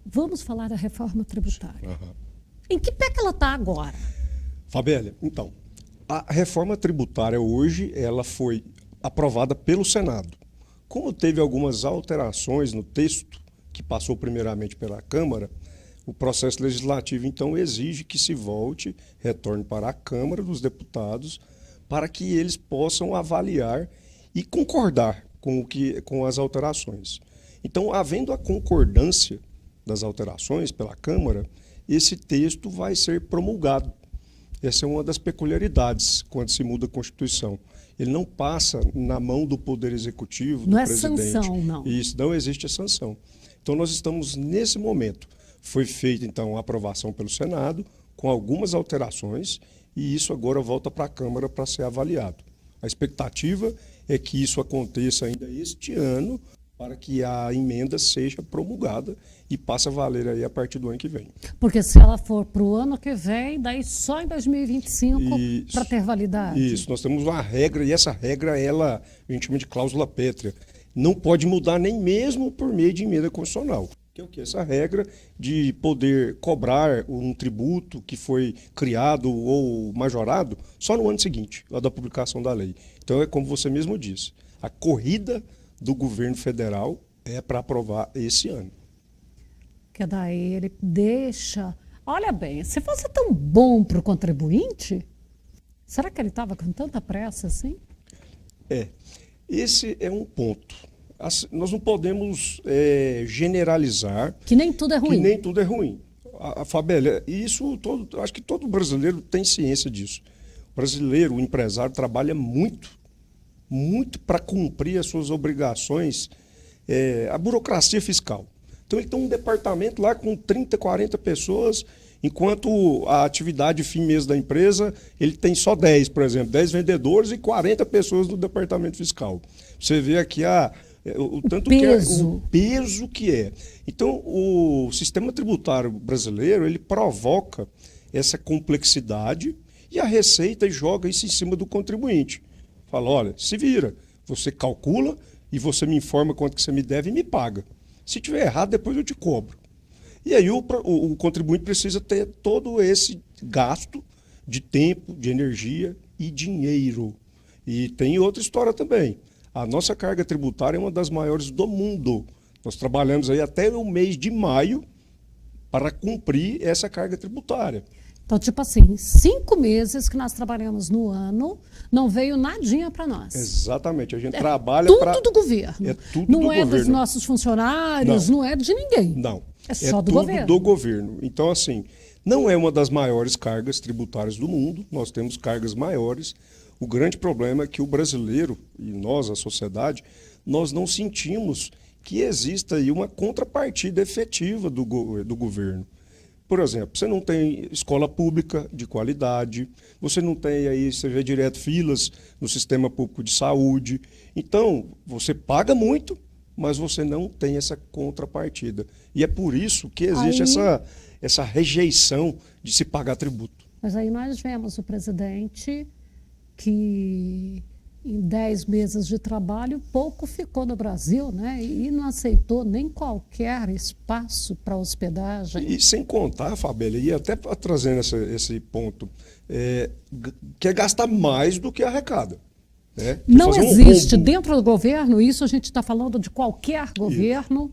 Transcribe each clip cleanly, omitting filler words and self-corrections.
Vamos falar da reforma tributária. Aham. Em que pé que ela está agora? Fabélia, então, a reforma tributária hoje ela foi aprovada pelo Senado. Como teve algumas alterações no texto, que passou primeiramente pela Câmara, o processo legislativo, então, exige que se retorne para a Câmara dos Deputados, para que eles possam avaliar e concordar com as alterações. Então, havendo a concordância das alterações pela Câmara, esse texto vai ser promulgado. Essa é uma das peculiaridades quando se muda a Constituição. Ele não passa na mão do Poder Executivo, do presidente. Não é sanção, não. Isso, não existe a sanção. Então, nós estamos nesse momento. Foi feita, então, a aprovação pelo Senado, com algumas alterações, e isso agora volta para a Câmara para ser avaliado. A expectativa é que isso aconteça ainda este ano, para que a emenda seja promulgada e passe a valer aí a partir do ano que vem. Porque se ela for para o ano que vem, daí só em 2025 para ter validade. Isso, nós temos uma regra, e essa regra, a gente chama de cláusula pétrea. Não pode mudar nem mesmo por meio de emenda constitucional. Que é o quê? Essa regra de poder cobrar um tributo que foi criado ou majorado só no ano seguinte, lá da publicação da lei. Então é como você mesmo disse, a corrida do governo federal é para aprovar esse ano. Que daí ele deixa... Olha bem, se fosse tão bom para o contribuinte, será que ele estava com tanta pressa assim? Esse é um ponto. Nós não podemos generalizar... Que nem tudo é ruim. Que nem tudo é ruim. Fabélia, acho que todo brasileiro tem ciência disso. O brasileiro, o empresário, trabalha muito para cumprir as suas obrigações, a burocracia fiscal. Então ele tem um departamento lá com 30, 40 pessoas, enquanto a atividade fim mês da empresa, ele tem só 10, por exemplo, 10 vendedores e 40 pessoas no departamento fiscal. Você vê aqui o peso que é. Então, o sistema tributário brasileiro, ele provoca essa complexidade e a Receita joga isso em cima do contribuinte. Fala, olha, se vira, você calcula e você me informa quanto que você me deve e me paga. Se tiver errado, depois eu te cobro. E aí o contribuinte precisa ter todo esse gasto de tempo, de energia e dinheiro. E tem outra história também. A nossa carga tributária é uma das maiores do mundo. Nós trabalhamos aí até o mês de maio para cumprir essa carga tributária. Então, tipo assim, 5 meses que nós trabalhamos no ano, não veio nadinha para nós. Exatamente. A gente trabalha para... Tudo do governo. É tudo não do é governo. Dos nossos funcionários, não é de ninguém. Não. É só do tudo governo. Do governo. Então, assim, não é uma das maiores cargas tributárias do mundo. Nós temos cargas maiores. O grande problema é que o brasileiro, e nós, a sociedade, nós não sentimos que exista aí uma contrapartida efetiva do governo. Por exemplo, você não tem escola pública de qualidade, você não tem aí, você vê direto filas no sistema público de saúde. Então, você paga muito, mas você não tem essa contrapartida. E é por isso que existe essa rejeição de se pagar tributo. Mas aí nós vemos o presidente que em 10 meses de trabalho pouco ficou no Brasil, né? E não aceitou nem qualquer espaço para hospedagem. E sem contar, Fabélia, e até trazendo esse ponto, quer gastar mais do que arrecada. Né? Não existe dentro do governo, isso a gente está falando de qualquer governo,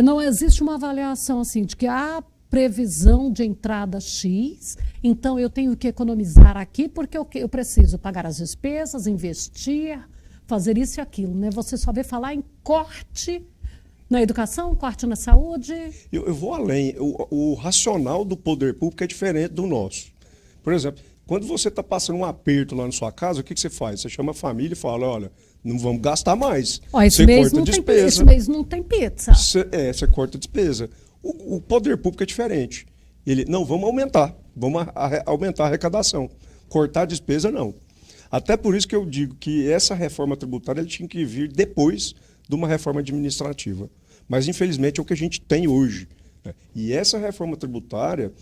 não existe uma avaliação assim de que há previsão de entrada X, então eu tenho que economizar aqui porque eu preciso pagar as despesas, investir, fazer isso e aquilo. Né? Você só vê falar em corte na educação, corte na saúde. Eu vou além. O racional do poder público é diferente do nosso. Por exemplo, quando você está passando um aperto lá na sua casa, o que você faz? Você chama a família e fala, olha, não vamos gastar mais. Esse mês não tem pizza. Você corta a despesa. O poder público é diferente. Não, vamos aumentar a arrecadação. Cortar a despesa, não. Até por isso que eu digo que essa reforma tributária tinha que vir depois de uma reforma administrativa. Mas, infelizmente, é o que a gente tem hoje. Né? E essa reforma tributária,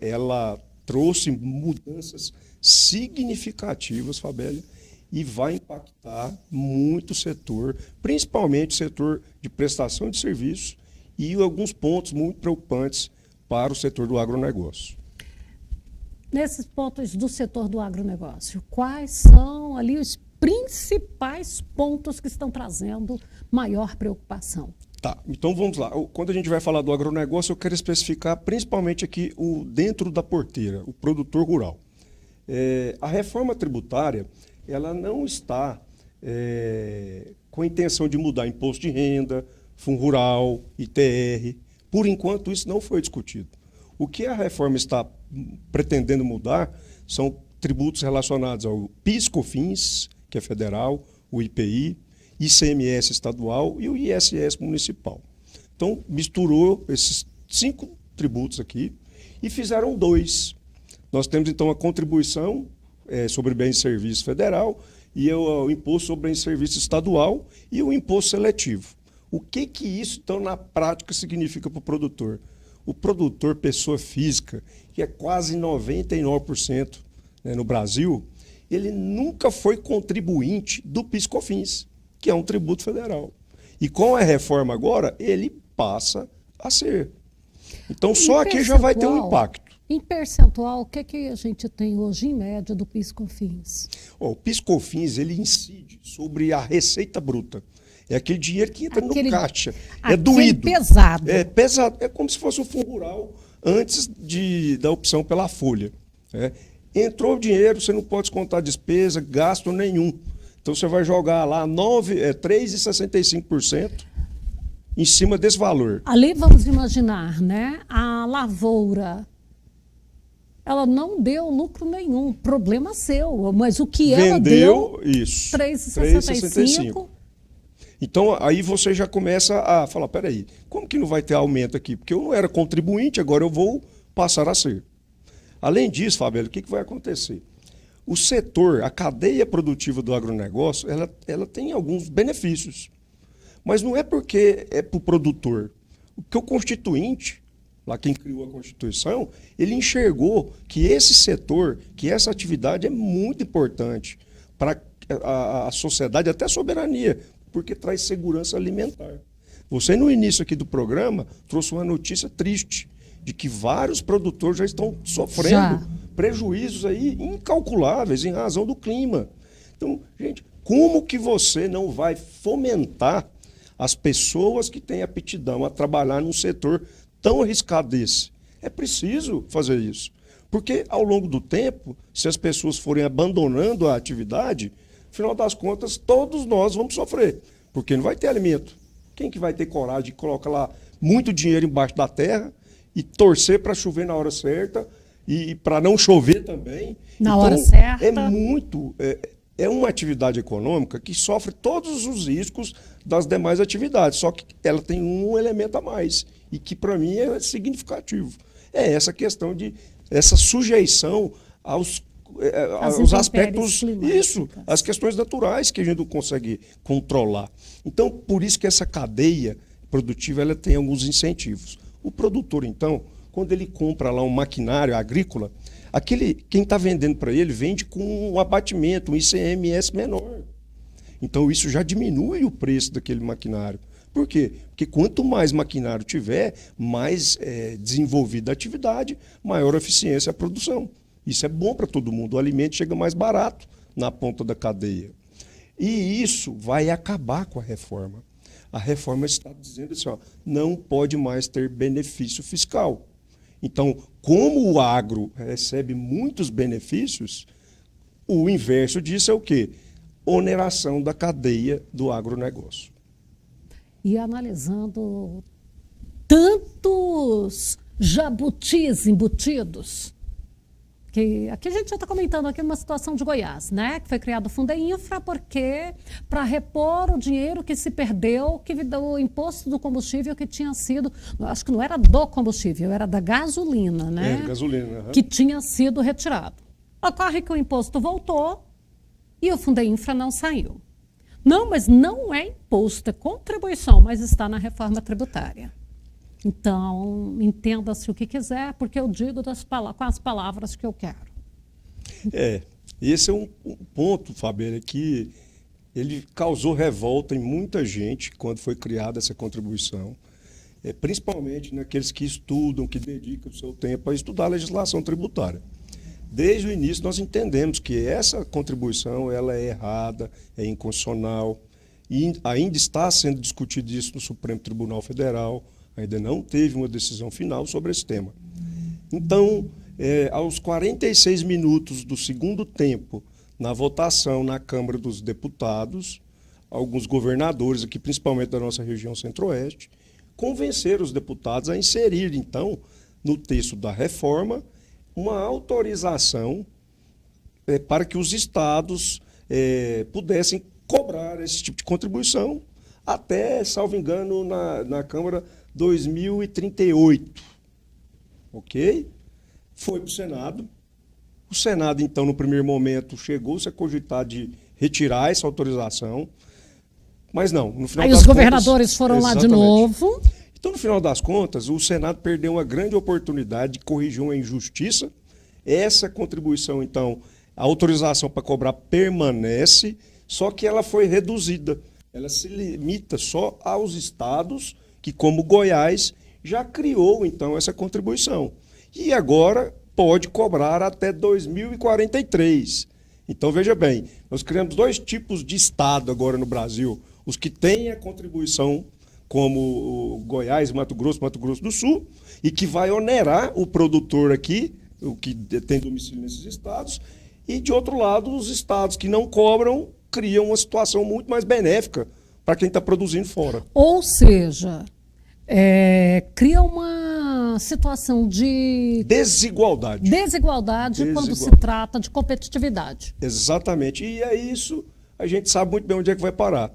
ela trouxe mudanças significativas, Fabélia, e vai impactar muito o setor, principalmente o setor de prestação de serviços e alguns pontos muito preocupantes para o setor do agronegócio. Nesses pontos do setor do agronegócio, quais são ali os principais pontos que estão trazendo maior preocupação? Tá, então vamos lá. Quando a gente vai falar do agronegócio, eu quero especificar principalmente aqui o dentro da porteira, o produtor rural. A reforma tributária, ela não está com a intenção de mudar imposto de renda, fundo rural, ITR. Por enquanto, isso não foi discutido. O que a reforma está pretendendo mudar são tributos relacionados ao PIS/COFINS, que é federal, o IPI, ICMS estadual e o ISS municipal. Então, misturou esses 5 tributos aqui e fizeram 2. Nós temos, então, a contribuição sobre bens e serviços federal e o imposto sobre bens e serviços estadual e o imposto seletivo. O que isso, então, na prática, significa para o produtor? O produtor, pessoa física, que é quase 99%, né, no Brasil, ele nunca foi contribuinte do PIS/COFINS, que é um tributo federal. E com a reforma agora, ele passa a ser. Então, só aqui já vai ter um impacto. Em percentual, o que a gente tem hoje, em média, do PIS/COFINS? O PIS/COFINS, ele incide sobre a receita bruta. É aquele dinheiro que entra no caixa. É doído. Pesado. É pesado. É como se fosse um fundo rural antes da opção pela folha. Entrou o dinheiro, você não pode descontar despesa, gasto nenhum. Então você vai jogar lá 3,65% em cima desse valor. Ali vamos imaginar, né? A lavoura, ela não deu lucro nenhum, problema seu, mas o que ela deu, isso, 3,65. Então aí você já começa a falar, peraí, como que não vai ter aumento aqui? Porque eu não era contribuinte, agora eu vou passar a ser. Além disso, Fabio, o que vai acontecer? O setor, a cadeia produtiva do agronegócio, ela tem alguns benefícios. Mas não é porque é para o produtor. Porque o constituinte, lá quem criou a Constituição, ele enxergou que esse setor, que essa atividade é muito importante para a sociedade, até a soberania, porque traz segurança alimentar. Você, no início aqui do programa, trouxe uma notícia triste, de que vários produtores já estão sofrendo prejuízos aí incalculáveis em razão do clima. Então, gente, como que você não vai fomentar as pessoas que têm aptidão a trabalhar num setor tão arriscado desse? É preciso fazer isso. Porque, ao longo do tempo, se as pessoas forem abandonando a atividade, afinal das contas, todos nós vamos sofrer, porque não vai ter alimento. Quem que vai ter coragem de colocar lá muito dinheiro embaixo da terra e torcer para chover na hora certa e para não chover também? Na hora certa. É uma atividade econômica que sofre todos os riscos das demais atividades, só que ela tem um elemento a mais e que para mim é significativo. É essa questão de essa sujeição aos aspectos, as questões naturais que a gente não consegue controlar. Então, por isso que essa cadeia produtiva ela tem alguns incentivos. O produtor, então, quando ele compra lá um maquinário agrícola, quem está vendendo para ele vende com um abatimento, um ICMS menor. Então, isso já diminui o preço daquele maquinário. Por quê? Porque quanto mais maquinário tiver, mais desenvolvida a atividade, maior a eficiência a produção. Isso é bom para todo mundo. O alimento chega mais barato na ponta da cadeia. E isso vai acabar com a reforma. A reforma está dizendo assim, não pode mais ter benefício fiscal. Então, como o agro recebe muitos benefícios, o inverso disso é o quê? Oneração da cadeia do agronegócio. E analisando tantos jabutis embutidos, que aqui a gente já está comentando aqui uma situação de Goiás, né? Que foi criado o Fundo Infra porque para repor o dinheiro que se perdeu, que do imposto do combustível que tinha sido, acho que não era do combustível, era da gasolina, né? Gasolina. Que tinha sido retirado. Ocorre que o imposto voltou e o Fundo Infra não saiu. Não, mas não é imposto, é contribuição, mas está na reforma tributária. Então, entenda-se o que quiser, porque eu digo com as palavras que eu quero. Esse é um ponto, Fabíola, que ele causou revolta em muita gente quando foi criada essa contribuição. principalmente naqueles que estudam, que dedicam o seu tempo a estudar a legislação tributária. Desde o início nós entendemos que essa contribuição ela é errada, é inconstitucional, e ainda está sendo discutido isso no Supremo Tribunal Federal, ainda não teve uma decisão final sobre esse tema. Então, aos 46 minutos do segundo tempo, na votação na Câmara dos Deputados, alguns governadores aqui, principalmente da nossa região centro-oeste, convenceram os deputados a inserir, então, no texto da reforma, uma autorização para que os estados pudessem cobrar esse tipo de contribuição até, salvo engano, na Câmara 2038. Ok? Foi para o Senado. O Senado, então, no primeiro momento, chegou-se a cogitar de retirar essa autorização, mas não. No final Aí das os governadores foram exatamente. lá de novo. Então, no final das contas, o Senado perdeu uma grande oportunidade de corrigir uma injustiça. Essa contribuição, então, a autorização para cobrar permanece, só que ela foi reduzida. Ela se limita só aos estados que, como Goiás, já criou, então, essa contribuição. E agora pode cobrar até 2043. Então, veja bem, nós criamos dois tipos de estado agora no Brasil. Os que têm a contribuição, como o Goiás, Mato Grosso do Sul, e que vai onerar o produtor aqui, o que tem domicílio nesses estados, e, de outro lado, os estados que não cobram criam uma situação muito mais benéfica para quem está produzindo fora. Ou seja, cria uma situação de desigualdade quando se trata de competitividade. Exatamente. E é isso, a gente sabe muito bem onde é que vai parar.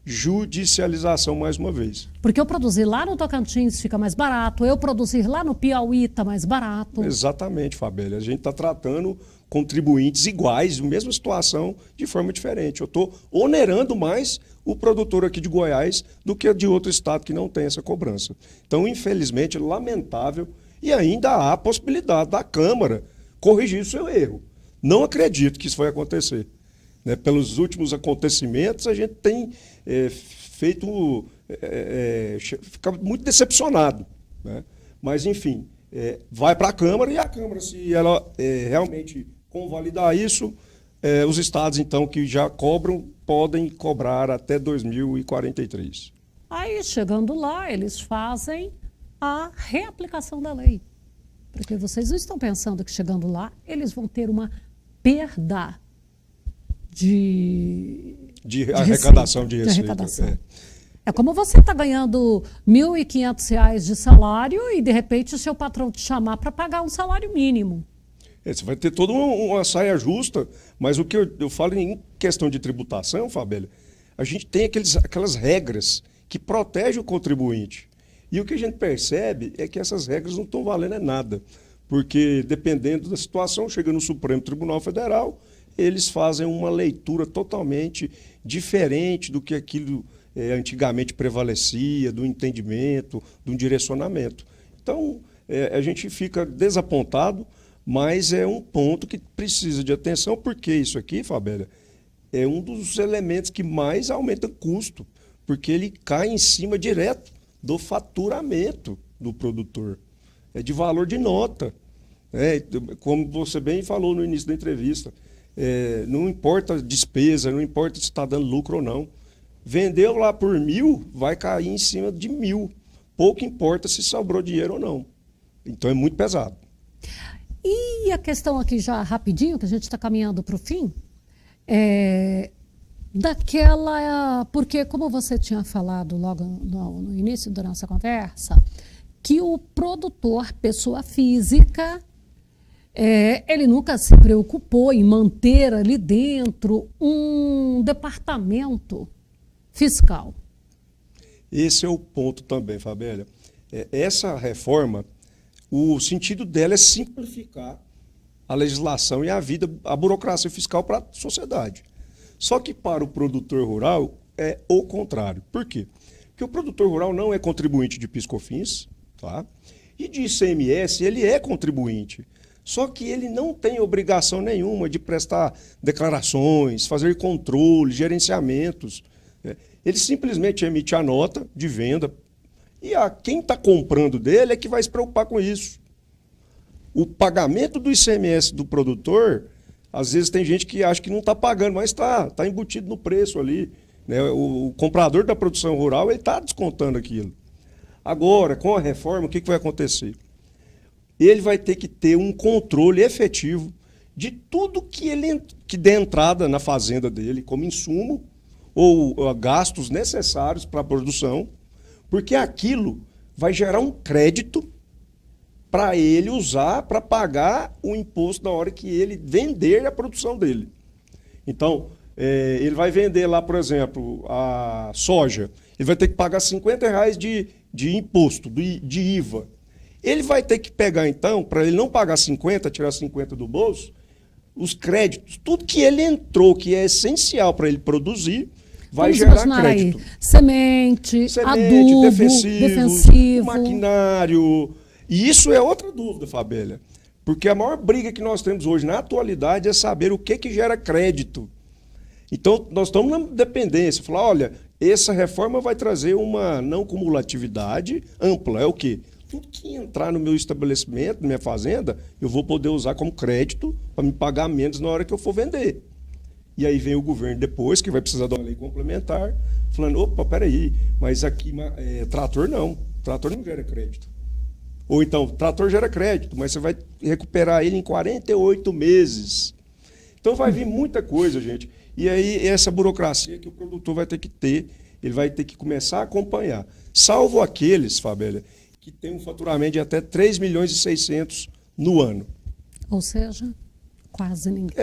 Judicialização mais uma vez. Porque eu produzir lá no Tocantins fica mais barato, eu produzir lá no Piauí está mais barato. Exatamente, Fabélia. A gente está tratando contribuintes iguais, mesma situação, de forma diferente. Eu estou onerando mais o produtor aqui de Goiás do que de outro estado que não tem essa cobrança. Então, infelizmente, é lamentável, e ainda há a possibilidade da Câmara corrigir o seu erro. Não acredito que isso vai acontecer. Pelos últimos acontecimentos, a gente tem ficado muito decepcionado. Né? Mas, enfim, vai para a Câmara, e a Câmara, se ela realmente convalidar isso, os estados, então, que já cobram, podem cobrar até 2043. Aí, chegando lá, eles fazem a reaplicação da lei. Porque vocês não estão pensando que, chegando lá, eles vão ter uma perda de arrecadação de receita. Arrecadação. É como você está ganhando R$ 1.500 de salário e, de repente, o seu patrão te chamar para pagar um salário mínimo. Você vai ter toda uma saia justa, mas o que eu falo em questão de tributação, Fabélia, a gente tem aquelas regras que protegem o contribuinte. E o que a gente percebe é que essas regras não estão valendo nada, porque, dependendo da situação, chega no Supremo Tribunal Federal, eles fazem uma leitura totalmente diferente do que aquilo antigamente prevalecia, do entendimento, do direcionamento. Então, a gente fica desapontado, mas é um ponto que precisa de atenção, porque isso aqui, Fabélia, é um dos elementos que mais aumenta o custo, porque ele cai em cima direto do faturamento do produtor. É de valor de nota. Como você bem falou no início da entrevista, não importa a despesa, não importa se está dando lucro ou não. Vendeu lá por 1.000, vai cair em cima de 1.000. Pouco importa se sobrou dinheiro ou não. Então é muito pesado. E a questão aqui já rapidinho, que a gente está caminhando para o fim, porque como você tinha falado logo no início da nossa conversa, que o produtor, pessoa física, ele nunca se preocupou em manter ali dentro um departamento fiscal. Esse é o ponto também, Fabélia. Essa reforma, o sentido dela é simplificar a legislação e a burocracia fiscal para a sociedade. Só que para o produtor rural é o contrário. Por quê? Porque o produtor rural não é contribuinte de PIS/COFINS, tá? E de ICMS ele é contribuinte. Só que ele não tem obrigação nenhuma de prestar declarações, fazer controle, gerenciamentos. Ele simplesmente emite a nota de venda E quem está comprando dele é que vai se preocupar com isso. O pagamento do ICMS do produtor, às vezes tem gente que acha que não está pagando, mas está embutido no preço ali. Né? O comprador da produção rural está descontando aquilo. Agora, com a reforma, o que vai acontecer? Ele vai ter que ter um controle efetivo de tudo que der entrada na fazenda dele, como insumo ou gastos necessários para a produção, porque aquilo vai gerar um crédito para ele usar para pagar o imposto na hora que ele vender a produção dele. Então, ele vai vender lá, por exemplo, a soja, ele vai ter que pagar R$50 de imposto, de IVA. Ele vai ter que pegar, então, para ele não pagar 50, tirar 50 do bolso, os créditos, tudo que ele entrou, que é essencial para ele produzir, vai gerar crédito. Aí, semente, adubo, defensivo, maquinário. E isso é outra dúvida, Fabélia. Porque a maior briga que nós temos hoje na atualidade é saber o que gera crédito. Então, nós estamos na dependência. Falar, olha, essa reforma vai trazer uma não cumulatividade ampla. É o quê? Tudo que entrar no meu estabelecimento, na minha fazenda, eu vou poder usar como crédito para me pagar menos na hora que eu for vender. E aí vem o governo depois, que vai precisar de uma lei complementar, falando, opa, peraí, mas aqui trator não gera crédito. Ou então, trator gera crédito, mas você vai recuperar ele em 48 meses. Então vai vir muita coisa, gente. E aí essa burocracia que o produtor vai ter que ter, ele vai ter que começar a acompanhar. Salvo aqueles, Fabélia, que tem um faturamento de até 3 milhões e 600 no ano. Ou seja, quase ninguém.